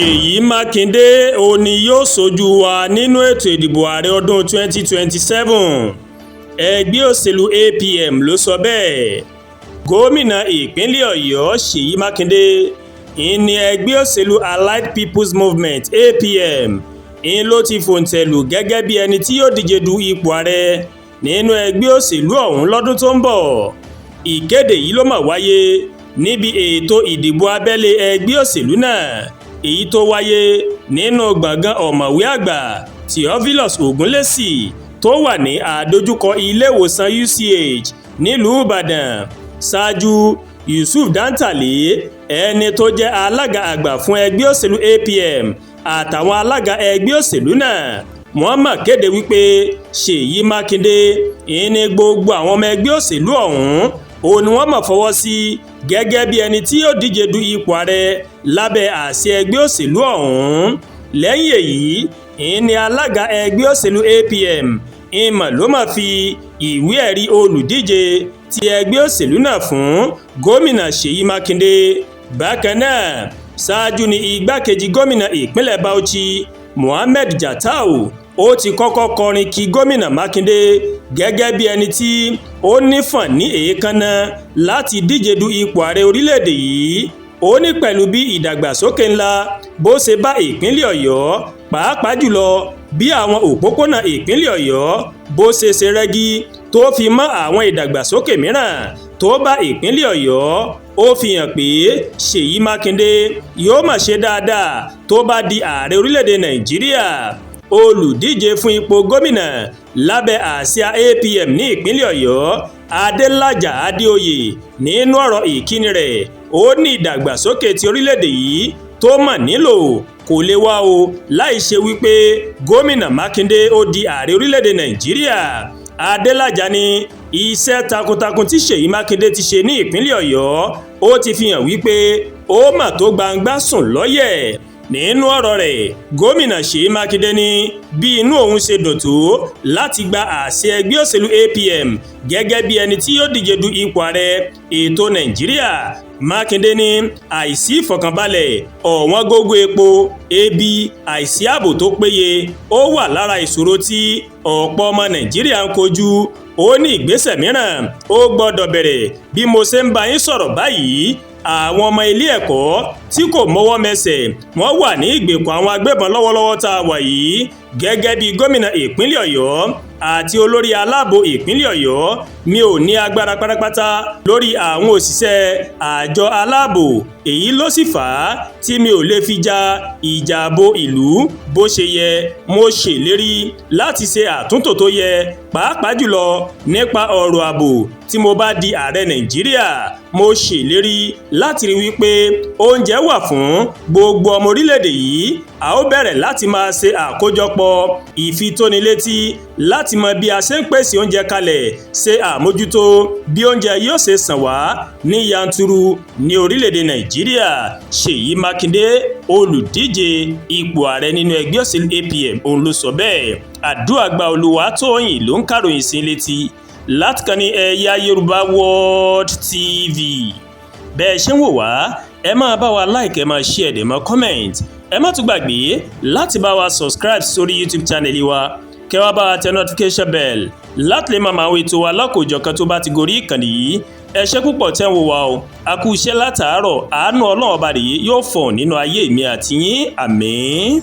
Ṣèyí Mákindé òní yóò ṣojú wa nínú ètò ìdìbò ààrẹ ọdún 2027 ẹgbẹ́ òṣèlú APM ló sọ bẹ́ẹ̀. Gómìnà ìpínlẹ̀ Ọ̀yọ́ Ṣèyí Mákindé ní ẹgbẹ́ òṣèlú Allied People's Movement APM ló ti fòǹtẹ̀lù gẹ́gẹ́ bí ẹni tí yóò díje du ipò ààrẹ nínú ẹgbẹ́ òṣèlú ọ̀hún lọ́dún tó ń bọ̀. Ìkéde yìí ló máa wáyé níbi ètò ìdìbò abẹ́lé ẹgbẹ́ òṣèlú náà èyí tó wáyé nínú gbọ̀ngàn ọ̀mọ̀wé àgbà Theophilus Ogunlesi tó wà ní àdójúkọ ilé ìwòsàn UCH nílùú Ìbàdàn. Ṣáájú Yusuf Dantale ẹni tó jẹ́ alága àgbà fún ẹgbẹ́ òṣèlú APM àtàwọn alága ẹgbẹ́ òṣèlú náà wọ́n mà kéde wípé Ṣèyí Mákindé ní gbogbo àwọn ọmọ ẹgbẹ́ òṣèlú ọ̀hún òun ni wọ́n mọ̀ fọwọ́ sí gẹ́gẹ́ bí ẹni tí yóò díje du ipò ààrẹ lábẹ́ àsíá ẹgbẹ́ òṣèlú ọ̀hún. Lẹ́yìn èyí ni alága ẹgbẹ́ òṣèlú APM ìmọ̀ ló máa fi ìwé ẹ̀rí olùdíje ti ẹgbẹ́ òṣèlú náà fún gómìnà Ṣèyí Mákindé. Bákan náà ṣáájú ni igbákejì gómìnà ìpínlẹ̀ Bauchi Mohammed Jatau ó ti kọ́kọ́ kọrin kí gómìnà Mákindé gẹ́gẹ́ bí ẹni tí ó nífọ̀n ní èékánná láti díje du ipò ààrẹ orílẹ̀-èdè yìí. Ó ní pẹ̀lú bí ìdàgbàsókè ńlá bó ṣe bá ìpínlẹ̀ Ọ̀yọ́ pàápàá jùlọ bí àwọn òpópónà ìpínlẹ̀ Ọ̀yọ́ bó ṣe rẹ́gí tó fi mọ́ àwọn ìdàgbàsókè mìíràn tó bá ìpínlẹ̀ Ọ̀yọ́ ó fi hàn pé Ṣèyí Mákindé yóò máa ṣe dáadáa tó bá di ààrẹ orílẹ̀-èdè Nàìjíríà. Olùdíje fún ipò gómìnà lábẹ́ àsíá APM ní ìpínlẹ̀ Ọ̀yọ́ Adélájà Adéoyè nínú ọ̀rọ̀ ìkíni rẹ̀ ó ní ìdàgbàsókè ti orílẹ̀-èdè yìí tó mà nílò kò lè wá o láì ṣe wípé gómìnà Mákindé ó di ààrẹ orílẹ̀-èdè Nàìjíríà. Adélájà ní iṣẹ́ takuntakun tí Ṣèyí Mákindé ti ṣe ní ìpínlẹ̀ Ọ̀yọ́ ó ti fi hàn wípé ó mà tó gbangba sùn lọ́yẹ̀. Nínú ọ̀rọ̀ rẹ̀ gómìnà Ṣèyí Mákindé ní bí inú òun ṣe dùn tó láti gba àṣẹ ẹgbẹ́ òṣèlú APM gẹ́gẹ́ bí ẹni tí yóò díje du ipò ààrẹ ètò Nàìjíríà. Mákindé ní àìsí ìfọ̀kànbalẹ̀ ọ̀wọ́n gógó epo ebi àìsí ààbò tó péye ó wà lára ìṣòro tí ọ̀pọ̀ ọmọ Nàìjíríà ń kojú. Ó ní ìgbésẹ̀ mìíràn ó gbọ́dọ̀ bẹ̀rẹ̀ bí mo ṣe ń bá yín sọ̀rọ̀ báyìí. Àwọn ọmọ ilé ẹ̀kọ́ tí kò mọ́wọ́ mẹsẹ̀ wọ́n wà ní ìgbèkùn àwọn agbébọn lọ́wọ́lọ́wọ́ tá a wà yìí. Gẹ́gẹ́ bí gómìnà ìpínlẹ̀ Ọ̀yọ́ àti olórí aláàbò ìpínlẹ̀ Ọ̀yọ́ mi ò ní agbára pátápátá lórí àwọn òṣìṣẹ́ àjọ aláàbò èyí ló sì fà á tí mi ò lè fi ja ìjà ààbò ìlú bó ṣe yẹ. Mo ṣèlérí láti ṣe àtúntò tó yẹ pàápàá jùlọ nípa ọ̀rọ̀ ààbò tí mo bá di ààrẹ Nàìjíríà. Mo ṣèlérí láti rí wípé oúnjẹ wà fún gbogbo ọmọ orílẹ̀-èdè yìí. A ó bẹ̀rẹ̀ láti máa ṣe àkójọpọ̀ ìfitónilétí láti mọ bí a ṣe ń pèsè oúnjẹ kalẹ̀, ṣe àmójútó bí oúnjẹ yóò ṣe sàn wá ní yanturu ní orílẹ̀-èdè Nàìjíríà. Ṣèyí Mákindé olùdíje ipò ààrẹ nínú ẹgbẹ́ òṣèlú APM òun ló sọ bẹ́ẹ̀. Àdúràgbà Olúwatóyìn ló ń kàròyìn sí létí láti kàn ní Ẹ̀yà Yorùbá World TV. Bẹ́ẹ̀ ṣe ń wò wá ẹ máa bá wa like ẹ máa share ẹ dẹ̀ máa comment. Ẹ má tún gbàgbé láti bá wa subscribe sórí YouTube channel wa kẹ́ wá bá wa tẹ notification bell láti lè máa máa wo ètò wa lọ́kọ̀ọ́jọ̀kan tó bá ti gorí ìkànnì yìí. Ẹ ṣé púpọ̀ tẹ́ ń wò wá o. A kú iṣẹ́ látàárọ̀. Àánú Ọlọ́run ọba rèé yóò fọ̀n nínú ayé mi àti yín. Àmín.